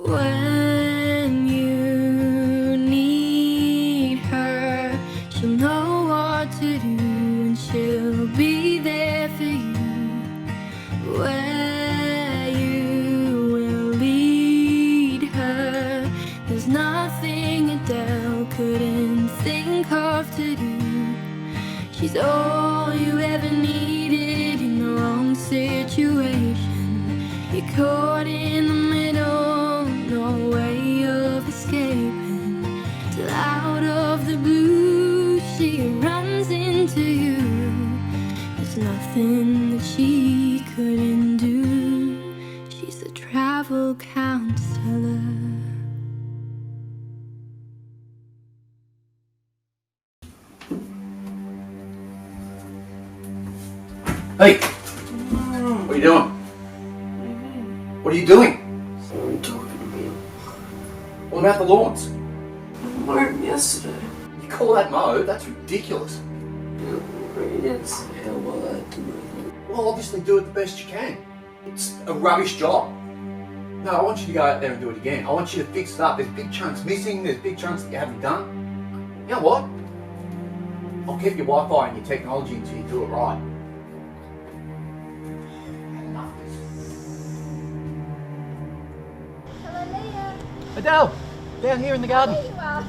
When you need her, she'll know what to do and she'll be there for you. Where you will lead her, there's nothing Adele couldn't think of to do. She's all you ever needed in the wrong situation. You're caught in the middle, no way of escaping. Till out of the blue she runs into you. There's nothing that she couldn't do. She's the travel counselor. Hey! What are you doing? What are you doing? I'm talking to you. What about the lawns? I mowed them yesterday. You call that mowed? That's ridiculous. It's how well I had to move them. Well, obviously do it the best you can. It's a rubbish job. No, I want you to go out there and do it again. I want you to fix it up. There's big chunks missing. There's big chunks that you haven't done. You know what? I'll keep your Wi-Fi and your technology until you do it right. Hello, Leah. Adele, down here in the garden. There you are.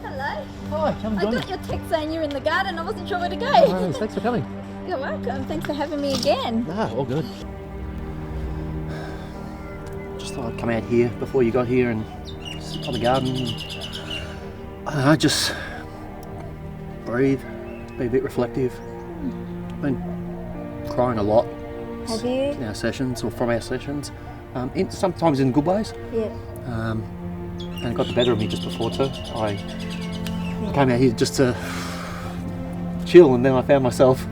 Hello. Hi, come and I join got your text saying you're in the garden. I wasn't sure where to go. me. Thanks for coming. You're welcome. Thanks for having me again. Ah, all good. Just thought I'd come out here before you got here and sit on the garden. I don't know, just breathe, be a bit reflective. Been crying a lot. Have you? In our sessions or from our sessions, sometimes in good ways. Yeah. And it got the better of me just before too. I came out here just to chill, and then I found myself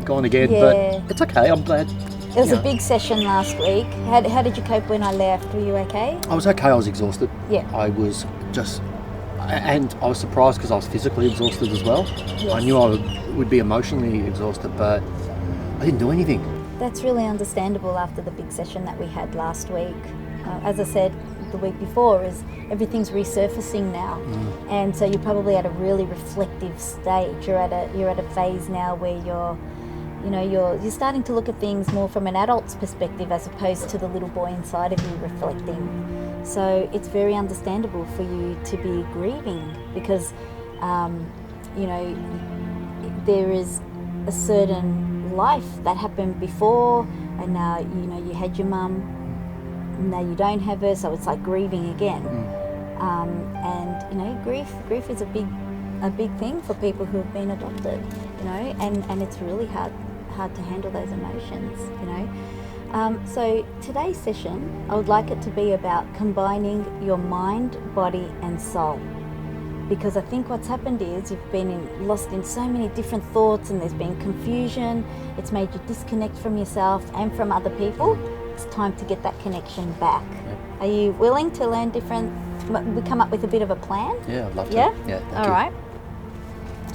gone again. Yeah. But it's okay. I'm glad. It was a big session last week. How did you cope when I left? Were you okay? I was okay. I was exhausted. Yeah. I was just, and I was surprised because I was physically exhausted as well. Yes. I knew I would be emotionally exhausted, but I didn't do anything. That's really understandable after the big session that we had last week. As I said the week before, is everything's resurfacing now, and so you're probably at a really reflective stage. You're at a phase now where you're starting to look at things more from an adult's perspective as opposed to the little boy inside of you reflecting. So it's very understandable for you to be grieving because there is a certain life that happened before, and now you had your mum, now you don't have her, so it's like grieving again. And grief is a big thing for people who have been adopted, and it's really hard to handle those emotions, So today's session, I would like it to be about combining your mind, body and soul. Because I think what's happened is you've been lost in so many different thoughts, and there's been confusion. It's made you disconnect from yourself and from other people. It's time to get that connection back. Yep. Are you willing to learn we come up with a bit of a plan? Yeah, I'd love to. Yeah? Yeah, thank All you. right.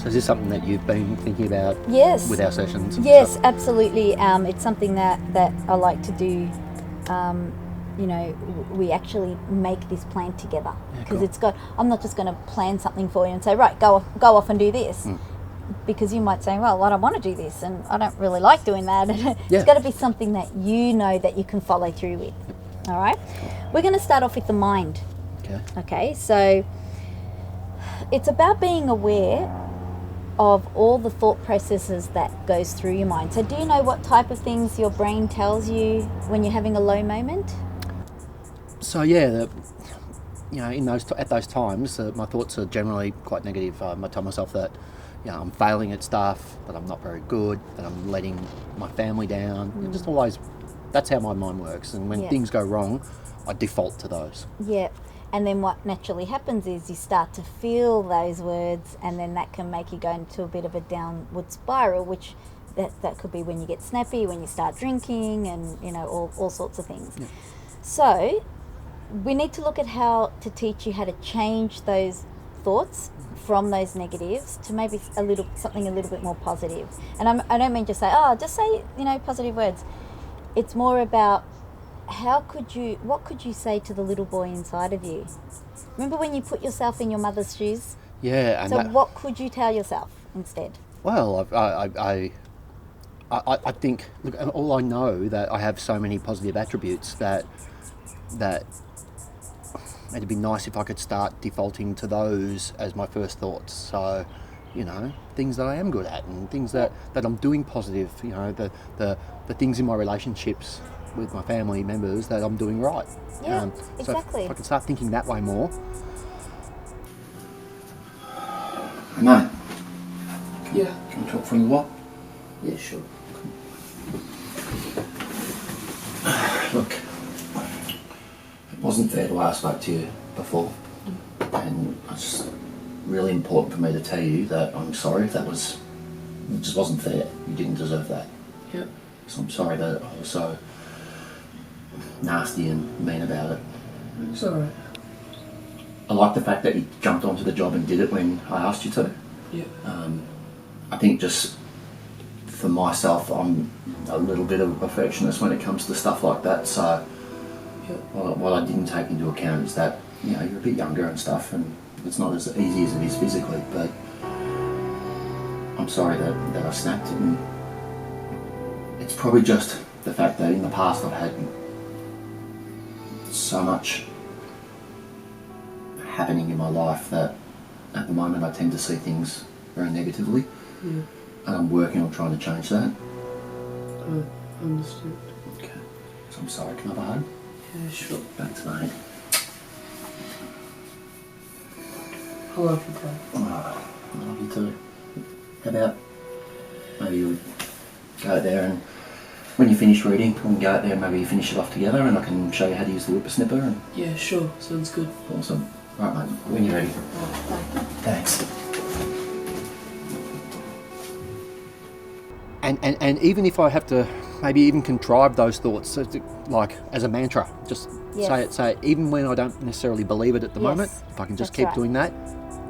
So is this something that you've been thinking about with our sessions? Yes, absolutely. It's something that I like to do. We actually make this plan together because I'm not just going to plan something for you and say, right, go off and do this. Because you might say, well, I don't want to do this and I don't really like doing that. It's got to be something that you know that you can follow through with. All right? Cool. We're going to start off with the mind. Okay, so it's about being aware of all the thought processes that goes through your mind. So do you know what type of things your brain tells you when you're having a low moment? So at those times, my thoughts are generally quite negative. I tell myself that I'm failing at stuff, that I'm not very good, that I'm letting my family down. Just always, that's how my mind works. And when things go wrong, I default to those. Yeah. And then what naturally happens is you start to feel those words, and then that can make you go into a bit of a downward spiral, which that could be when you get snappy, when you start drinking, and all sorts of things. Yeah. So we need to look at how to teach you how to change those thoughts from those negatives to maybe something a little bit more positive. And I don't mean just say positive words. It's more about what could you say to the little boy inside of you? Remember when you put yourself in your mother's shoes? Yeah. And So what could you tell yourself instead? Well, I think, look, all I know that I have so many positive attributes that it'd be nice if I could start defaulting to those as my first thoughts. So, things that I am good at and things that I'm doing positive, the things in my relationships with my family members that I'm doing right. Yeah, So exactly. if I could start thinking that way more. Mate, Yeah. can we talk for a little while? Yeah, sure. Look, it wasn't fair the way I spoke to you before, and it's really important for me to tell you that I'm sorry. It just wasn't fair. You didn't deserve that. Yeah. So I'm sorry that I was so nasty and mean about it. It's alright. I like the fact that you jumped onto the job and did it when I asked you to. Yeah. I think just for myself, I'm a little bit of a perfectionist when it comes to stuff like that. So Yeah. what I didn't take into account is that you're a bit younger and stuff, and it's not as easy as it is physically. But I'm sorry that I snapped, and it's probably just the fact that in the past I've had so much happening in my life that at the moment I tend to see things very negatively. Yeah. And I'm working on trying to change that. I understand. Okay. So I'm sorry, can I have a hug? Yeah, sure. Thanks, mate. I love you, Dad. Oh, I love you too. How about maybe you go out there and when you finish reading, we can go out there and maybe finish it off together and I can show you how to use the whippersnipper. And Yeah, sure. Sounds good. awesome. Right, mate, when you're ready. Thanks. And even if I have to maybe even contrive those thoughts, so like as a mantra, just Yes. say it, even when I don't necessarily believe it at the Yes, moment, if I can just that's keep right. doing that,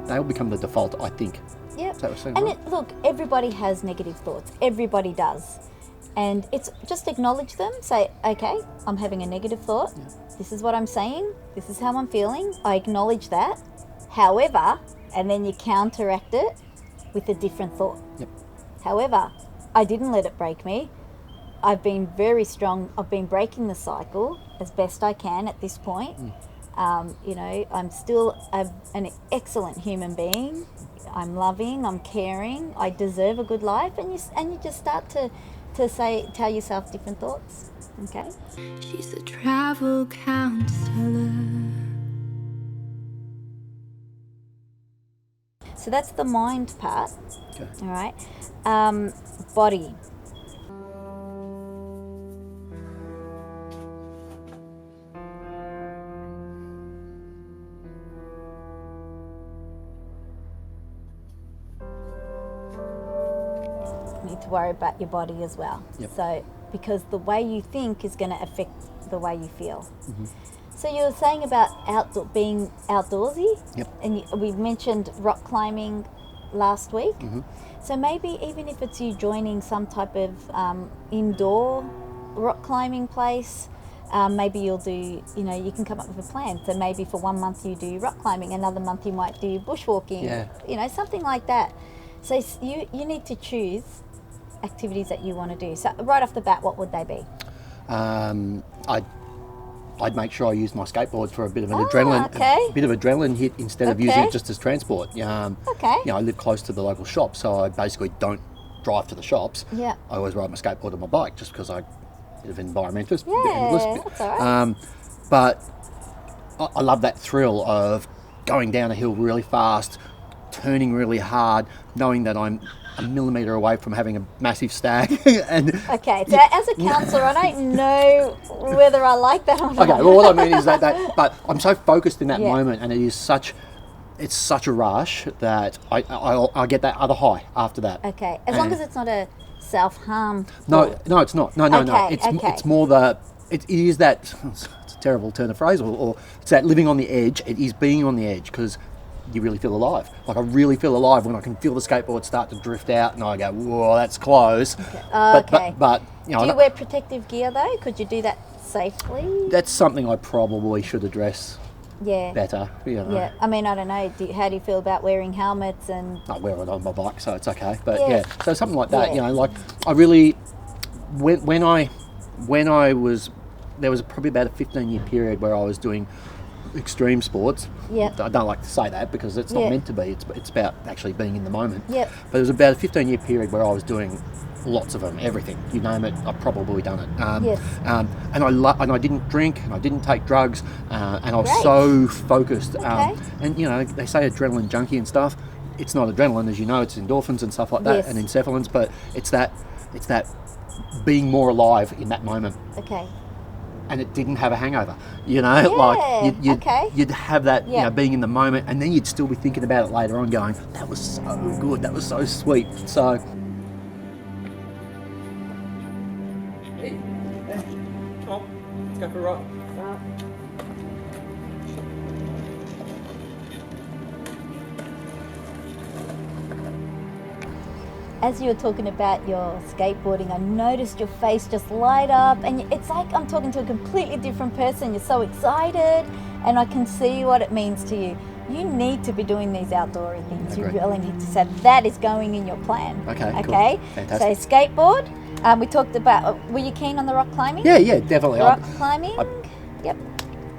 they'll become the default, I think. Yep. Is that what you're saying, And right? look, everybody has negative thoughts. Everybody does. And it's just acknowledge them. Say, okay, I'm having a negative thought. This is what I'm saying. This is how I'm feeling. I acknowledge that. However, and then you counteract it with a different thought. Yep. However, I didn't let it break me. I've been very strong. I've been breaking the cycle as best I can at this point. I'm still an excellent human being. I'm loving. I'm caring. I deserve a good life. And you just start to tell yourself different thoughts. Okay. She's the travel counselor. So that's the mind part. Okay. All right. Body. You need to worry about your body as well. Yep. So because the way you think is going to affect the way you feel. So you were saying about being outdoorsy. Yep. And we mentioned rock climbing last week. So maybe even if it's you joining some type of indoor rock climbing place, maybe you'll do, you can come up with a plan. So maybe for 1 month you do rock climbing, another month you might do bushwalking, something like that. So you need to choose activities that you want to do. So right off the bat, what would they be? I'd make sure I use my skateboard for a bit of an okay. adrenaline hit instead of using it just as transport. Okay. I live close to the local shops, so I basically don't drive to the shops. Yeah. I always ride my skateboard and my bike just because I'm a bit of an environmentalist. Yeah, that's all right. But I love that thrill of going down a hill really fast, turning really hard, knowing that I'm a millimetre away from having a massive stag. Okay, so as a counsellor, I don't know whether I like that or not. Okay, well, what I mean is that but I'm so focused in that Yeah. moment, and it's such a rush that I get that other high after that. Okay, as long as it's not a self-harm. No, it's not. No. Okay, It's more it is that, it's a terrible turn of phrase, or it's that living on the edge. It is being on the edge because you really feel alive. Like I really feel alive when I can feel the skateboard start to drift out and I go, whoa, that's close. Okay. But Do you wear protective gear though? Could you do that safely? That's something I probably should address Yeah. better. You know. Yeah. I mean, I don't know. How do you feel about wearing helmets and? I wear it on my bike, so it's okay. But Yeah. so something like that. Yeah. You know, like I really when I was there was probably about a 15-year period where I was doing extreme sports. Yep. I don't like to say that because it's not Yeah. meant to be. It's about actually being in the moment. Yep. But it was about a 15-year period where I was doing lots of them, everything, you name it, I've probably done it. Yes. And I didn't drink, and I didn't take drugs, and I was Great. so focused. Okay. And you know, they say adrenaline junkie and stuff. It's not adrenaline, as you know. It's endorphins and stuff like that, Yes. and encephalins. But it's that being more alive in that moment. Okay. And it didn't have a hangover, you know. Like okay. you'd have that, you Yeah. know, being in the moment, and then you'd still be thinking about it later on, going, "That was so good. That was so sweet." So. Hey, come on, let's go for a ride. As you were talking about your skateboarding, I noticed your face just light up, and it's like I'm talking to a completely different person. You're so excited, and I can see what it means to you. You need to be doing these outdoorsy things. You Agree. really need to. So that is going in your plan. Okay, cool. Okay. Fantastic. So skateboard. We talked about. Were you keen on the rock climbing? Yeah, definitely. Rock climbing. Yep.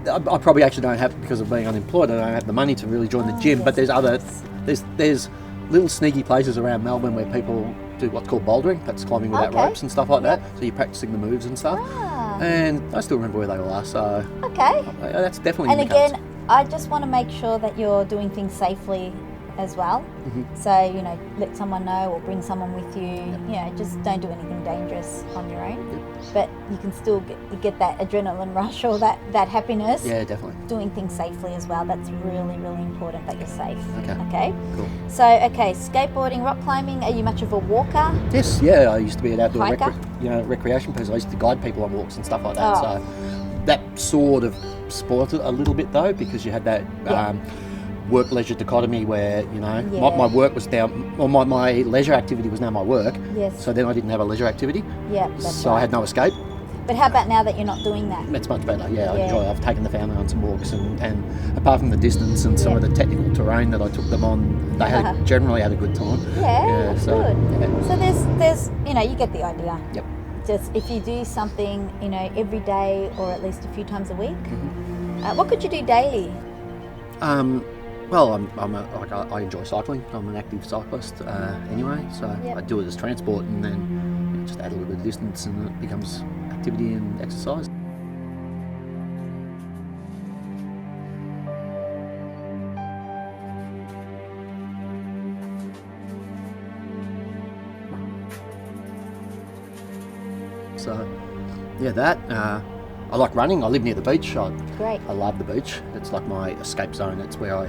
I probably actually don't have, because of being unemployed, I don't have the money to really join the gym. But there's other, there's little sneaky places around Melbourne where people do what's called bouldering. That's climbing without Okay. ropes and stuff like that. So you're practicing the moves and stuff. Ah. And I still remember where they all are. So Okay. that's definitely. And in the cards. again, I just want to make sure that you're doing things safely as well. Mm-hmm. So, you know, let someone know or bring someone with you. You know, just don't do anything dangerous on your own. But you can still get that adrenaline rush or that happiness. Yeah, definitely. Doing things safely as well. That's really, really important that you're safe. Okay. Cool. So, skateboarding, rock climbing. Are you much of a walker? Yes, yeah. I used to be an outdoor Hiker? recreation person. I used to guide people on walks and stuff like that. Oh. So that sort of spoiled it a little bit though, because you had that work leisure dichotomy where, you know, Yeah. my work was now, or my leisure activity was now my work. Yes. So then I didn't have a leisure activity. Yeah, that's So right. I had no escape. But how about now that you're not doing that? It's much better. Yeah, I Yeah. enjoy it. I've taken the family on some walks, and apart from the distance and some of the technical terrain that I took them on, they generally had a good time. Yeah, that's so, good. yeah. So there's, you know, you get the idea. Yep. Just if you do something, you know, every day or at least a few times a week. Mm-hmm. What could you do daily? Well, I enjoy cycling. I'm an active cyclist anyway, so Yep. I do it as transport, and then just add a little bit of distance, and it becomes activity and exercise. So, yeah, that. I like running. I live near the beach. Great. I love the beach. It's like my escape zone. It's where I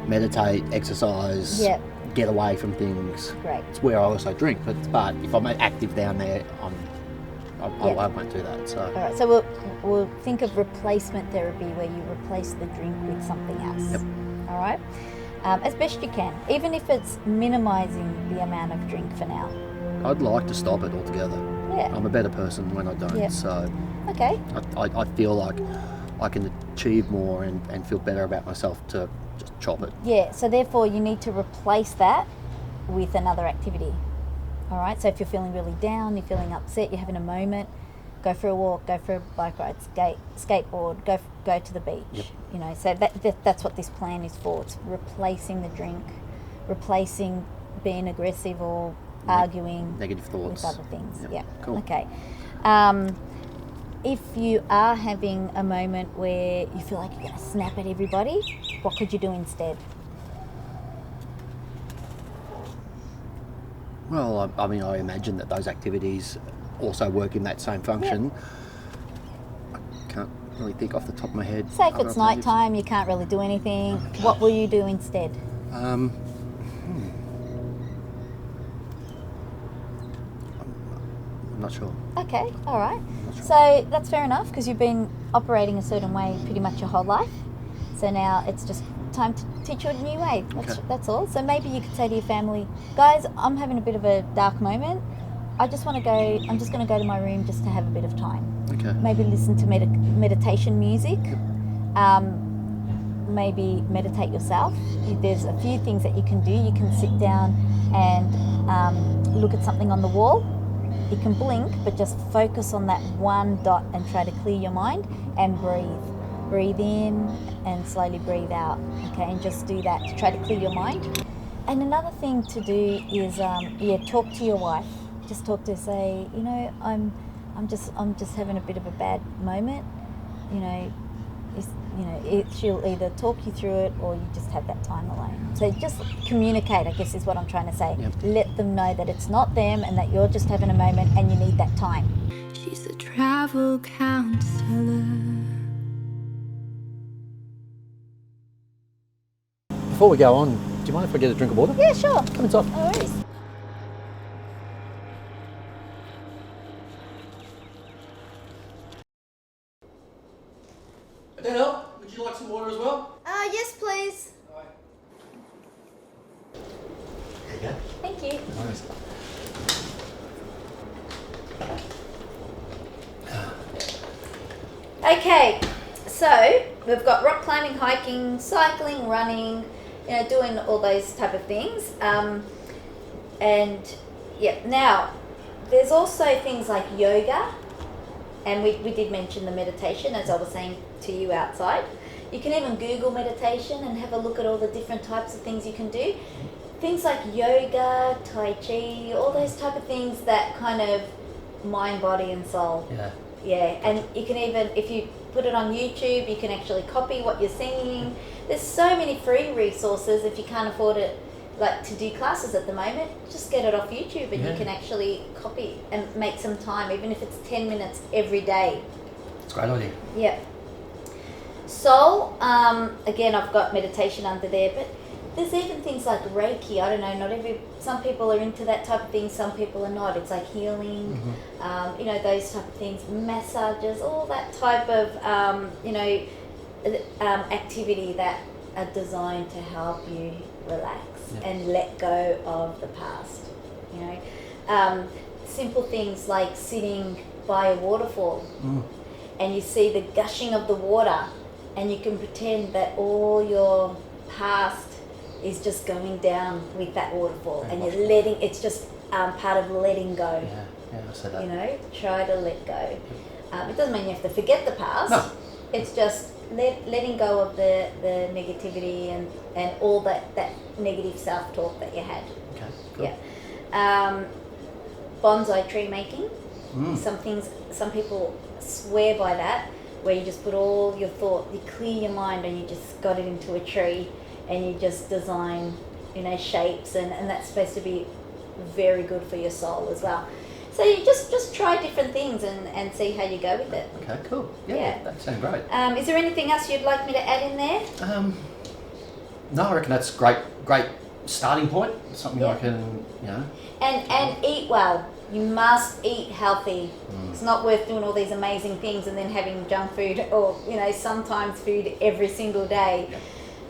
meditate, exercise, Yep. get away from things. Great. It's where I also drink. But if I'm active down there, I Yep. won't do that. So All right. So we'll think of replacement therapy where you replace the drink with something else. Yep. All right. As best you can, even if it's minimising the amount of drink for now. I'd like to stop it altogether. Yeah. I'm a better person when I don't. Yep. So Okay. I feel like I can achieve more and feel better about myself to just chop it. Yeah, so therefore you need to replace that with another activity. All right, so if you're feeling really down, you're feeling upset, you're having a moment, go for a walk, go for a bike ride, skateboard, go to the beach. Yep. You know, so that's what this plan is for. It's replacing the drink, replacing being aggressive or arguing Negative thoughts. with other things. Yep. Yeah. Cool. Okay. If you are having a moment where you feel like you're going to snap at everybody, what could you do instead? Well, I mean, I imagine that those activities also work in that same function. I can't really think off the top of my head. Say if other it's alternatives. nighttime, you can't really do anything. What will you do instead? I'm not sure. Okay, all right. So that's fair enough because you've been operating a certain way pretty much your whole life. So now it's just time to teach you a new way. That's all. So maybe you could say to your family, guys, I'm having a bit of a dark moment. I'm just going to go to my room just to have a bit of time. Okay. Maybe listen to meditation music. Maybe meditate yourself. There's a few things that you can do. You can sit down and look at something on the wall. You can blink, but just focus on that one dot and try to clear your mind and breathe. Breathe in and slowly breathe out. Okay, and just do that to try to clear your mind. And another thing to do is, talk to your wife. Just talk to her, say, I'm just having a bit of a bad moment. She'll either talk you through it or you just have that time alone. So just communicate, I guess is what I'm trying to say. Yep. Let them know that it's not them and that you're just having a moment and you need that time. She's a travel counselor. Before we go on, do you mind if I get a drink of water? Yeah, sure. Come inside. No worries. Adele, would you like some water as well? Yes, please. There you go. Thank you. Nice. Okay, so we've got rock climbing, hiking, cycling, running, doing all those type of things. Now there's also things like yoga, and we did mention the meditation, as I was saying to you outside. You can even Google meditation and have a look at all the different types of things you can do. Things like yoga, tai chi, all those type of things that kind of mind, body and soul. Yeah. Yeah, and you can even, if you put it on YouTube, you can actually copy what you're singing. There's so many free resources. If you can't afford it, like to do classes at the moment, just get it off YouTube and you can actually copy and make some time, even if it's 10 minutes every day. It's a great idea. Yeah. Soul, again, I've got meditation under there, but there's even things like Reiki. I don't know, some people are into that type of thing, some people are not. It's like healing, those type of things, massages, all that type of, activity that are designed to help you relax and let go of the past. Simple things like sitting by a waterfall and you see the gushing of the water and you can pretend that all your past is just going down with that waterfall and you're letting, it's just part of letting go. Yeah, I said that. Try to let go. It doesn't mean you have to forget the past. No. It's just letting go of the negativity and all that negative self-talk that you had. Okay, cool. Yeah. Bonsai tree making. Some people swear by that, where you just put all your thought, you clear your mind and you just got it into a tree and you just design, shapes and that's supposed to be very good for your soul as well. So you just try different things and see how you go with it. Okay, cool. Yeah. That sounds great. Is there anything else you'd like me to add in there? No, I reckon that's great starting point. Something I can, And eat well. You must eat healthy. It's not worth doing all these amazing things and then having junk food or, sometimes food every single day. Yeah.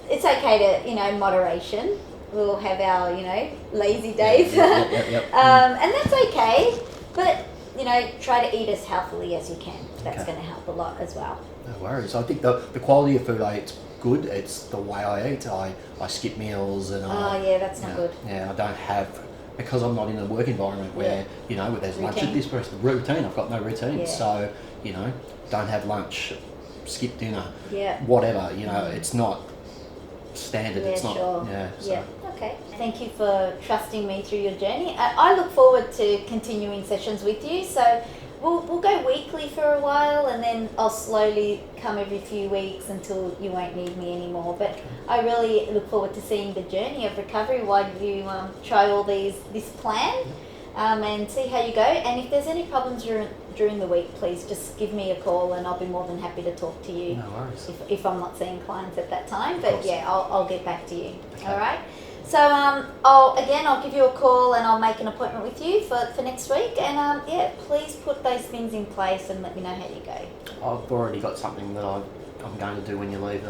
It's okay to, moderation. We'll have our, lazy days. Yep. And that's okay. But, try to eat as healthily as you can. That's going to help a lot as well. No worries. I think the quality of food I eat's good. It's the way I eat. I skip meals and that's not good. Yeah, I don't have, because I'm not in a work environment where, where there's lunch at this person. Routine. I've got no routine. Yeah. So, don't have lunch, skip dinner, Yeah. whatever, it's not standard. Yeah, it's not. sure. Yeah. So. Yeah. Okay. Thank you for trusting me through your journey. I look forward to continuing sessions with you. So we'll go weekly for a while, and then I'll slowly come every few weeks until you won't need me anymore. But I really look forward to seeing the journey of recovery while you try all this plan and see how you go. And if there's any problems during the week, please just give me a call and I'll be more than happy to talk to you. No worries. If I'm not seeing clients at that time. But I'll get back to you. Okay. All right. So I'll give you a call and I'll make an appointment with you for next week. And please put those things in place and let me know how you go. I've already got something that I'm going to do when you leave.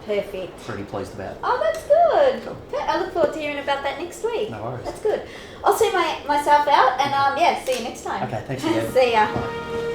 Perfect. Pretty pleased about. Oh, that's good. Cool. I look forward to hearing about that next week. No worries. That's good. I'll see myself out and see you next time. Okay, thanks again. See ya. Bye.